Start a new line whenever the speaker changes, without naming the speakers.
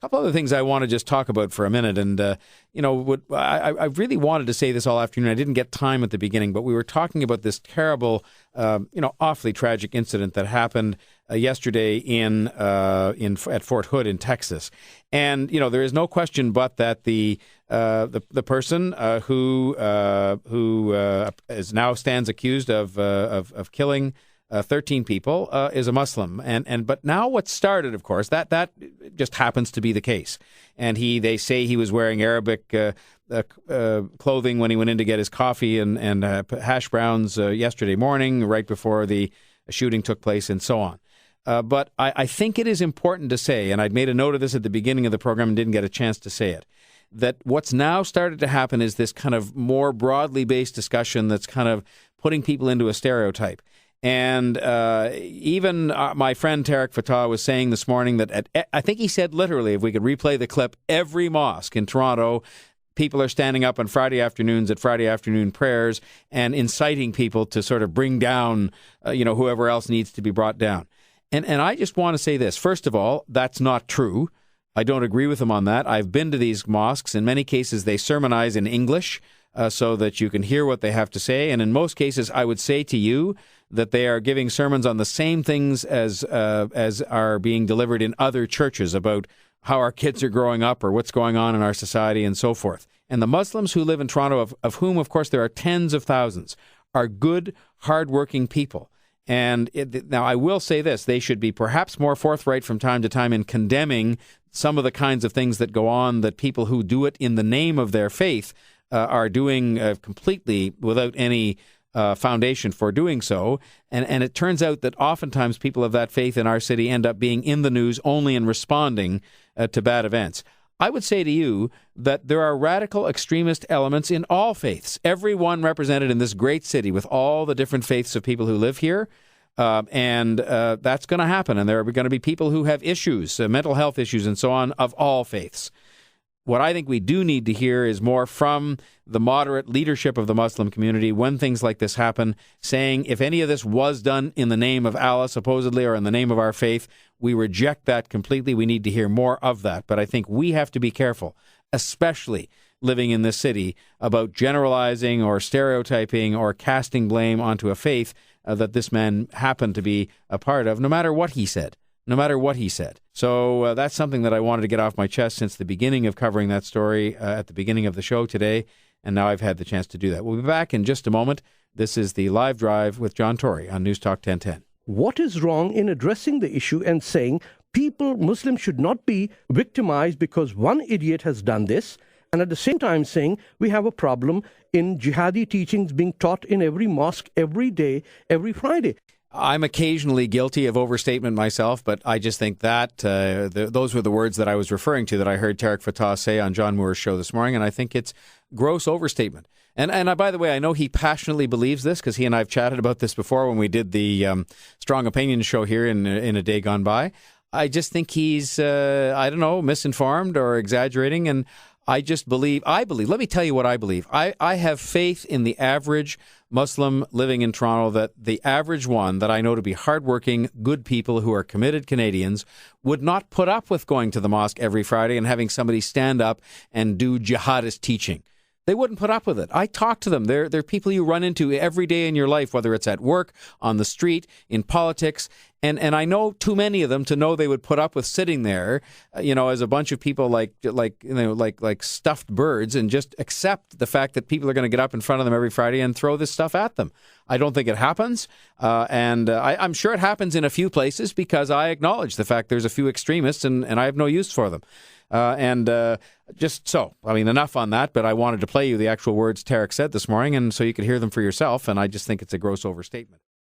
couple other things I want to just talk about for a minute. And, I really wanted to say this all afternoon. I didn't get time at the beginning, but we were talking about this terrible, awfully tragic incident that happened yesterday at Fort Hood in Texas. And, there is no question but that the person who is now stands accused of killing 13 people is a Muslim, but now what started, of course, that just happens to be the case. And they say he was wearing Arabic clothing when he went in to get his coffee and hash browns yesterday morning, right before the shooting took place, and so on. But I think it is important to say, and I'd made a note of this at the beginning of the program and didn't get a chance to say it, that what's now started to happen is this kind of more broadly based discussion that's kind of putting people into a stereotype. And even my friend Tarek Fatah was saying this morning that I think he said literally, if we could replay the clip, every mosque in Toronto, people are standing up on Friday afternoons at Friday afternoon prayers and inciting people to sort of bring down, whoever else needs to be brought down. And I just want to say this. First of all, that's not true. I don't agree with them on that. I've been to these mosques. In many cases, they sermonize in English so that you can hear what they have to say. And in most cases, I would say to you that they are giving sermons on the same things as are being delivered in other churches about how our kids are growing up or what's going on in our society and so forth. And the Muslims who live in Toronto, of whom, of course, there are tens of thousands, are good, hardworking people. And now I will say this, they should be perhaps more forthright from time to time in condemning some of the kinds of things that go on that people who do it in the name of their faith are doing completely without any foundation for doing so. And it turns out that oftentimes people of that faith in our city end up being in the news only in responding to bad events. I would say to you that there are radical extremist elements in all faiths, everyone represented in this great city with all the different faiths of people who live here. And that's going to happen. And there are going to be people who have issues, mental health issues and so on, of all faiths. What I think we do need to hear is more from the moderate leadership of the Muslim community when things like this happen, saying if any of this was done in the name of Allah, supposedly, or in the name of our faith, we reject that completely. We need to hear more of that. But I think we have to be careful, especially living in this city, about generalizing or stereotyping or casting blame onto a faith that this man happened to be a part of, no matter what he said. No matter what he said. So that's something that I wanted to get off my chest since the beginning of covering that story at the beginning of the show today, and now I've had the chance to do that. We'll be back in just a moment. This is the Live Drive with John Tory on NewsTalk 1010.
What is wrong in addressing the issue and saying Muslims should not be victimized because one idiot has done this, and at the same time saying we have a problem in jihadi teachings being taught in every mosque every day, every Friday?
I'm occasionally guilty of overstatement myself, but I just think that those were the words that I was referring to that I heard Tarek Fatah say on John Moore's show this morning, and I think it's gross overstatement. And by the way, I know he passionately believes this because he and I have chatted about this before when we did the Strong Opinion show here in a day gone by. I just think he's, misinformed or exaggerating, and I believe, let me tell you what I believe. I have faith in the average Muslim living in Toronto, that the average one that I know to be hardworking, good people who are committed Canadians would not put up with going to the mosque every Friday and having somebody stand up and do jihadist teaching. They wouldn't put up with it. I talk to them. They're people you run into every day in your life, whether it's at work, on the street, in politics. And I know too many of them to know they would put up with sitting there, as a bunch of people like stuffed birds, and just accept the fact that people are going to get up in front of them every Friday and throw this stuff at them. I don't think it happens. I'm sure it happens in a few places because I acknowledge the fact there's a few extremists and I have no use for them. Enough on that, but I wanted to play you the actual words Tarek said this morning, and so you could hear them for yourself, and I just think it's a gross overstatement.